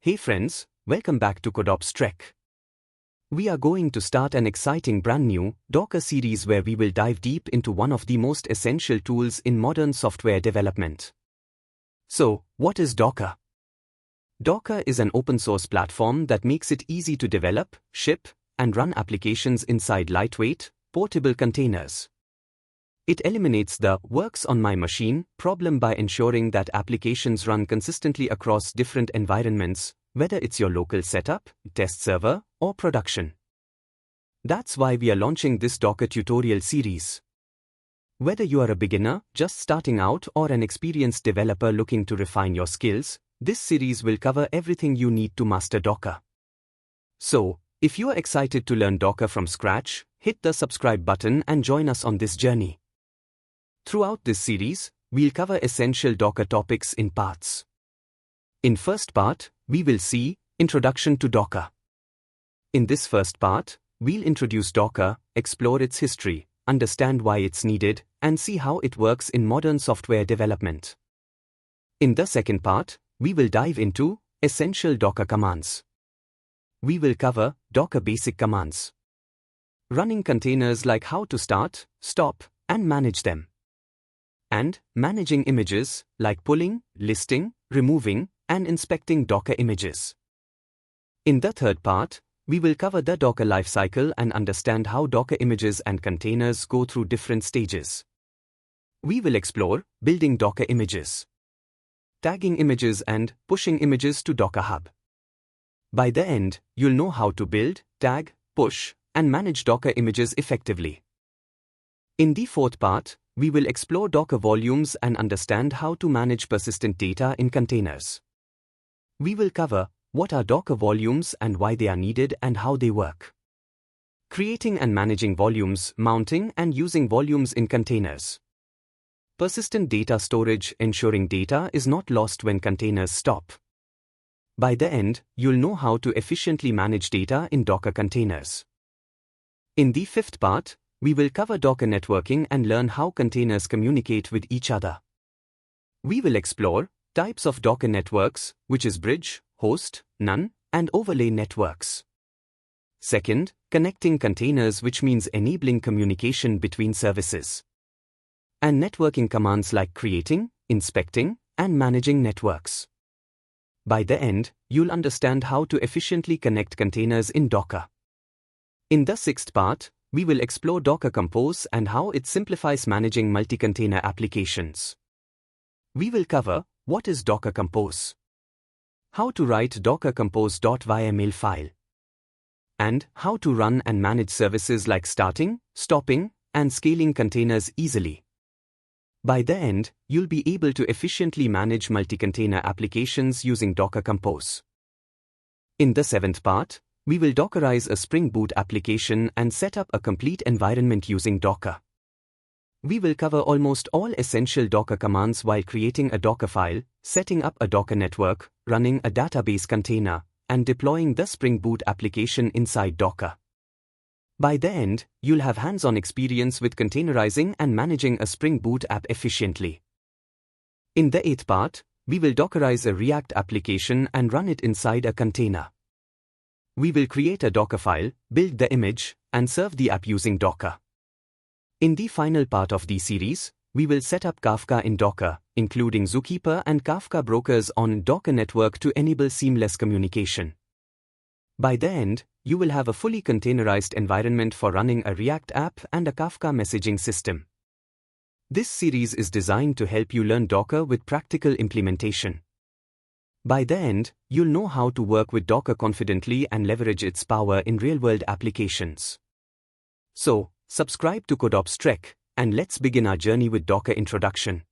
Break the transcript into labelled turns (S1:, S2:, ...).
S1: Hey friends, welcome back to CodeOps Trek. We are going to start an exciting brand new Docker series where we will dive deep into one of the most essential tools in modern software development. So, what is Docker? Docker is an open source platform that makes it easy to develop, ship, and run applications inside lightweight, portable containers. It eliminates the "works on my machine" problem by ensuring that applications run consistently across different environments, whether it's your local setup, test server, or production. That's why we are launching this Docker tutorial series. Whether you are a beginner, just starting out, or an experienced developer looking to refine your skills, this series will cover everything you need to master Docker. So, if you are excited to learn Docker from scratch, hit the subscribe button and join us on this journey. Throughout this series, we'll cover essential Docker topics in parts. In first part, we will see Introduction to Docker. In this first part, we'll introduce Docker, explore its history, understand why it's needed, and see how it works in modern software development. In the second part, we will dive into Essential Docker commands. We will cover Docker basic commands. Running containers, like how to start, stop, and manage them. And managing images, like pulling, listing, removing, and inspecting Docker images. In the third part, we will cover the Docker lifecycle and understand how Docker images and containers go through different stages. We will explore building Docker images, tagging images, and pushing images to Docker Hub. By the end, you'll know how to build, tag, push, and manage Docker images effectively. In the fourth part, we will explore Docker volumes and understand how to manage persistent data in containers. We will cover what are Docker volumes and why they are needed and how they work. Creating and managing volumes, mounting and using volumes in containers. Persistent data storage, ensuring data is not lost when containers stop. By the end, you'll know how to efficiently manage data in Docker containers. In the fifth part, we will cover Docker networking and learn how containers communicate with each other. We will explore types of Docker networks, which is bridge, host, none, and overlay networks. Second, connecting containers, which means enabling communication between services. And networking commands like creating, inspecting, and managing networks. By the end, you'll understand how to efficiently connect containers in Docker. In the sixth part, we will explore Docker Compose and how it simplifies managing multi-container applications. We will cover what is Docker Compose, how to write Docker compose.yml file, and how to run and manage services like starting, stopping, and scaling containers easily. By the end, you'll be able to efficiently manage multi-container applications using Docker Compose. In the seventh part, we will Dockerize a Spring Boot application and set up a complete environment using Docker. We will cover almost all essential Docker commands while creating a Docker file, setting up a Docker network, running a database container, and deploying the Spring Boot application inside Docker. By the end, you'll have hands-on experience with containerizing and managing a Spring Boot app efficiently. In the eighth part, we will Dockerize a React application and run it inside a container. We will create a Docker file, build the image, and serve the app using Docker. In the final part of the series, we will set up Kafka in Docker, including Zookeeper and Kafka brokers on Docker network to enable seamless communication. By the end, you will have a fully containerized environment for running a React app and a Kafka messaging system. This series is designed to help you learn Docker with practical implementation. By the end, you'll know how to work with Docker confidently and leverage its power in real-world applications. So, subscribe to CodeOps Trek, and let's begin our journey with Docker introduction.